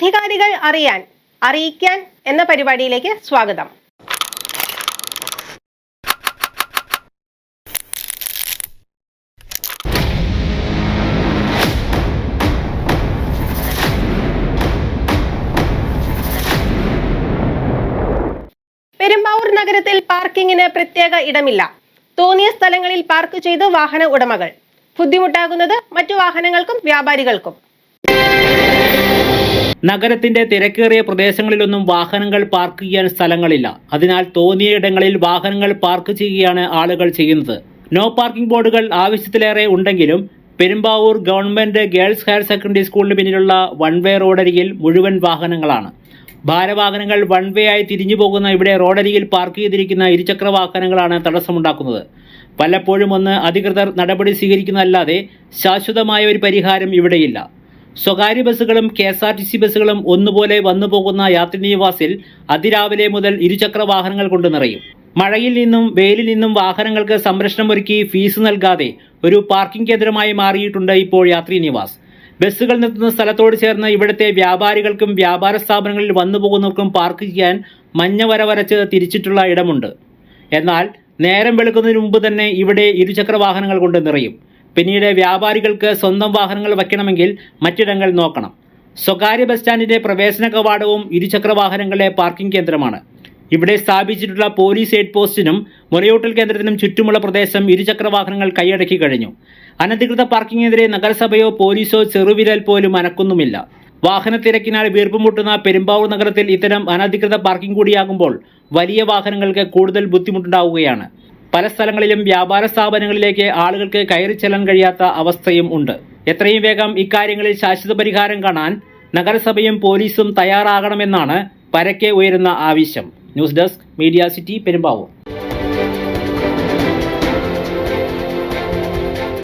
അധികാരികൾ അറിയിക്കാൻ എന്ന പരിപാടിയിലേക്ക് സ്വാഗതം. പെരുമ്പാവൂർ നഗരത്തിൽ പാർക്കിങ്ങിന് പ്രത്യേക ഇടമില്ല. തോന്നിയ സ്ഥലങ്ങളിൽ പാർക്ക് ചെയ്ത് വാഹന ഉടമകൾ. ബുദ്ധിമുട്ടാകുന്നത് മറ്റു വാഹനങ്ങൾക്കും വ്യാപാരികൾക്കും. നഗരത്തിന്റെ തിരക്കേറിയ പ്രദേശങ്ങളിലൊന്നും വാഹനങ്ങൾ പാർക്ക് ചെയ്യാൻ സ്ഥലങ്ങളില്ല. അതിനാൽ തോന്നിയ ഇടങ്ങളിൽ വാഹനങ്ങൾ പാർക്ക് ചെയ്യുകയാണ് ആളുകൾ ചെയ്യുന്നത്. നോ പാർക്കിംഗ് ബോർഡുകൾ ആവശ്യത്തിലേറെ ഉണ്ടെങ്കിലും Perumbavoor government girls higher secondary സ്കൂളിന് പിന്നിലുള്ള വൺ വേ റോഡരികിൽ മുഴുവൻ വാഹനങ്ങളാണ്. ഭാരവാഹനങ്ങൾ വൺ വേ ആയി തിരിഞ്ഞു പോകുന്ന ഇവിടെ റോഡരികിൽ പാർക്ക് ചെയ്തിരിക്കുന്ന ഇരുചക്ര വാഹനങ്ങളാണ് തടസ്സമുണ്ടാക്കുന്നത്. പലപ്പോഴും അധികൃതർ നടപടി സ്വീകരിക്കുന്നതല്ലാതെ ശാശ്വതമായ ഒരു പരിഹാരം ഇവിടെയില്ല. സ്വകാര്യ ബസ്സുകളും KSRTC ബസ്സുകളും ഒന്നുപോലെ വന്നു പോകുന്ന യാത്രിനിവാസിൽ അതിരാവിലെ മുതൽ ഇരുചക്ര വാഹനങ്ങൾ കൊണ്ട് നിറയും. മഴയിൽ നിന്നും വെയിലിൽ നിന്നും വാഹനങ്ങൾക്ക് സംരക്ഷണമൊരുക്കി ഫീസ് നൽകാതെ ഒരു പാർക്കിംഗ് കേന്ദ്രമായി മാറിയിട്ടുണ്ട് ഇപ്പോൾ യാത്രിനിവാസ്. ബസ്സുകൾ നിർത്തുന്ന സ്ഥലത്തോട് ചേർന്ന് ഇവിടുത്തെ വ്യാപാരികൾക്കും വ്യാപാര സ്ഥാപനങ്ങളിൽ വന്നു പോകുന്നവർക്കും പാർക്ക് ചെയ്യാൻ മഞ്ഞ വര വരച്ച് തിരിച്ചിട്ടുള്ള ഇടമുണ്ട്. എന്നാൽ നേരം വെളുക്കുന്നതിന് മുമ്പ് തന്നെ ഇവിടെ ഇരുചക്ര വാഹനങ്ങൾ കൊണ്ട് നിറയും. പിന്നീട് വ്യാപാരികൾക്ക് സ്വന്തം വാഹനങ്ങൾ വയ്ക്കണമെങ്കിൽ മറ്റിടങ്ങൾ നോക്കണം. സ്വകാര്യ ബസ് സ്റ്റാൻഡിന്റെ പ്രവേശന കവാടവും ഇരുചക്ര വാഹനങ്ങളുടെ പാർക്കിംഗ് കേന്ദ്രമാണ്. ഇവിടെ സ്ഥാപിച്ചിട്ടുള്ള പോലീസ് ഹെഡ് പോസ്റ്റിനും മുലയൂട്ടൽ കേന്ദ്രത്തിനും ചുറ്റുമുള്ള പ്രദേശം ഇരുചക്ര വാഹനങ്ങൾ കൈയടക്കി കഴിഞ്ഞു. അനധികൃത പാർക്കിങ്ങിനെതിരെ നഗരസഭയോ പോലീസോ ചെറുവിരൽ പോലും അനക്കുന്നുമില്ല. വാഹന തിരക്കിനാൽ വീർപ്പുമുട്ടുന്ന പെരുമ്പാവൂർ നഗരത്തിൽ ഇത്തരം അനധികൃത പാർക്കിംഗ് കൂടിയാകുമ്പോൾ വലിയ വാഹനങ്ങൾക്ക് കൂടുതൽ ബുദ്ധിമുട്ടുണ്ടാവുകയാണ്. പല സ്ഥലങ്ങളിലും വ്യാപാര സ്ഥാപനങ്ങളിലേക്ക് ആളുകൾക്ക് കയറി ചെല്ലാൻ കഴിയാത്ത അവസ്ഥയും ഉണ്ട്. എത്രയും വേഗം ഇക്കാര്യങ്ങളിൽ ശാശ്വത പരിഹാരം കാണാൻ നഗരസഭയും പോലീസും തയ്യാറാകണമെന്നാണ് പരക്കെ ഉയരുന്ന ആവശ്യം. News desk media city Perumbavoor.